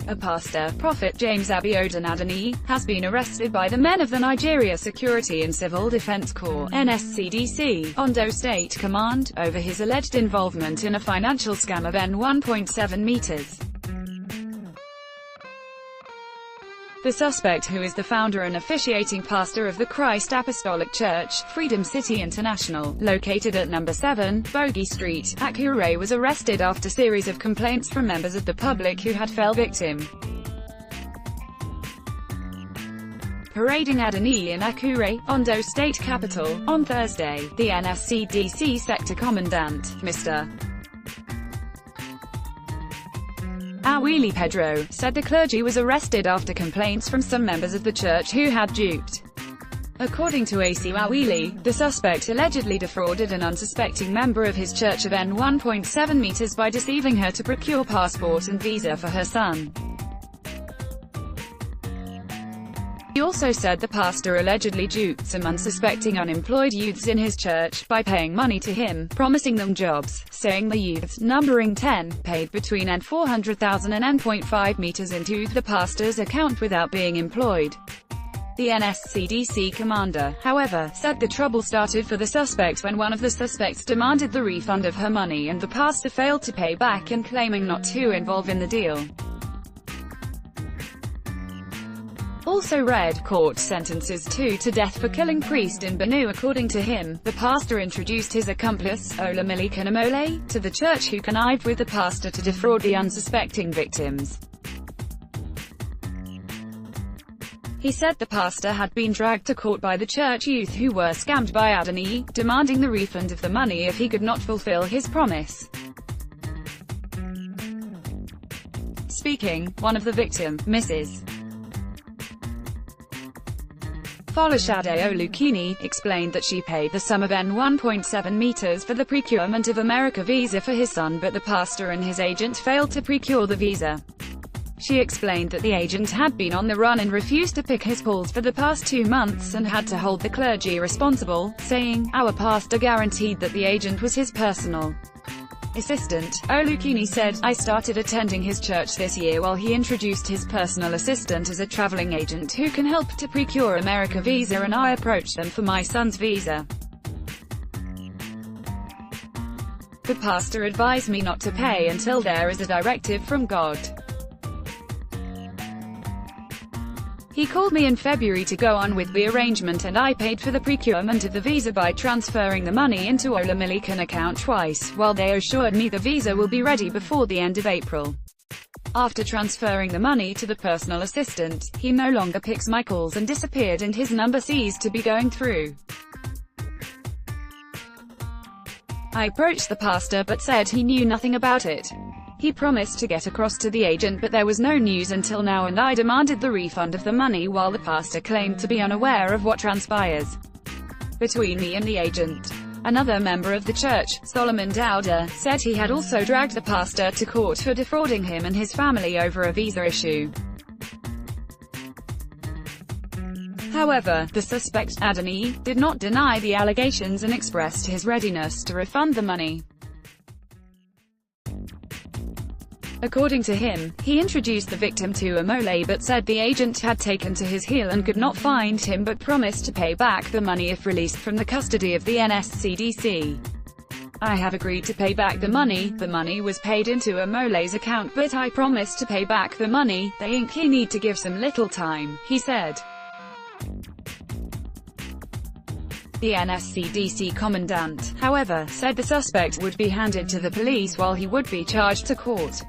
A pastor, Prophet James Abiodun Adeniyi, has been arrested by the men of the Nigeria Security and Civil Defense Corps (NSCDC), Ondo State Command, over his alleged involvement in a financial scam of N1.7 meters. The suspect, who is the founder and officiating pastor of the Christ Apostolic Church, Freedom City International, located at No. 7, Bogie Street, Akure, was arrested after series of complaints from members of the public who had fell victim. Parading Adeniyi in Akure, Ondo State capital, on Thursday, the NSCDC sector commandant, Mr. Awili Pedro, said the clergy was arrested after complaints from some members of the church who had duped. According to AC Awili, the suspect allegedly defrauded an unsuspecting member of his church of N1.7 meters by deceiving her to procure passport and visa for her son. He also said the pastor allegedly duped some unsuspecting unemployed youths in his church by paying money to him, promising them jobs, saying the youths, numbering 10, paid between N400,000 and N.5 meters into the pastor's account without being employed. The NSCDC commander, however, said the trouble started for the suspect when one of the suspects demanded the refund of her money and the pastor failed to pay back and claiming not to involve in the deal. Also read, court sentences 2 to death for killing priest in Benue. According to him, the pastor introduced his accomplice, Olamide Kanamole, to the church, who connived with the pastor to defraud the unsuspecting victims. He said the pastor had been dragged to court by the church youth who were scammed by Adeniyi, demanding the refund of the money if he could not fulfill his promise. Speaking, one of the victim, Mrs. Folashade Olukini, explained that she paid the sum of N1.7 meters for the procurement of America visa for his son, but the pastor and his agent failed to procure the visa. She explained that the agent had been on the run and refused to pick his calls for the past 2 months and had to hold the clergy responsible, saying, "Our pastor guaranteed that the agent was his personal assistant." Olukini said, "I started attending his church this year while he introduced his personal assistant as a traveling agent who can help to procure America visa, and I approached them for my son's visa. The pastor advised me not to pay until there is a directive from God. He called me in February to go on with the arrangement, and I paid for the procurement of the visa by transferring the money into Olamile's account twice, while they assured me the visa will be ready before the end of April. After transferring the money to the personal assistant, he no longer picks my calls and disappeared, and his number ceased to be going through. I approached the pastor but said he knew nothing about it. He promised to get across to the agent, but there was no news until now, and I demanded the refund of the money while the pastor claimed to be unaware of what transpires between me and the agent." Another member of the church, Solomon Dauda, said he had also dragged the pastor to court for defrauding him and his family over a visa issue. However, the suspect, Adeniyi, did not deny the allegations and expressed his readiness to refund the money. According to him, he introduced the victim to Omole but said the agent had taken to his heel and could not find him, but promised to pay back the money if released from the custody of the NSCDC. "I have agreed to pay back the money. The money was paid into Omole's account, but I promised to pay back the money. They need to give some little time," he said. The NSCDC commandant, however, said the suspect would be handed to the police while he would be charged to court.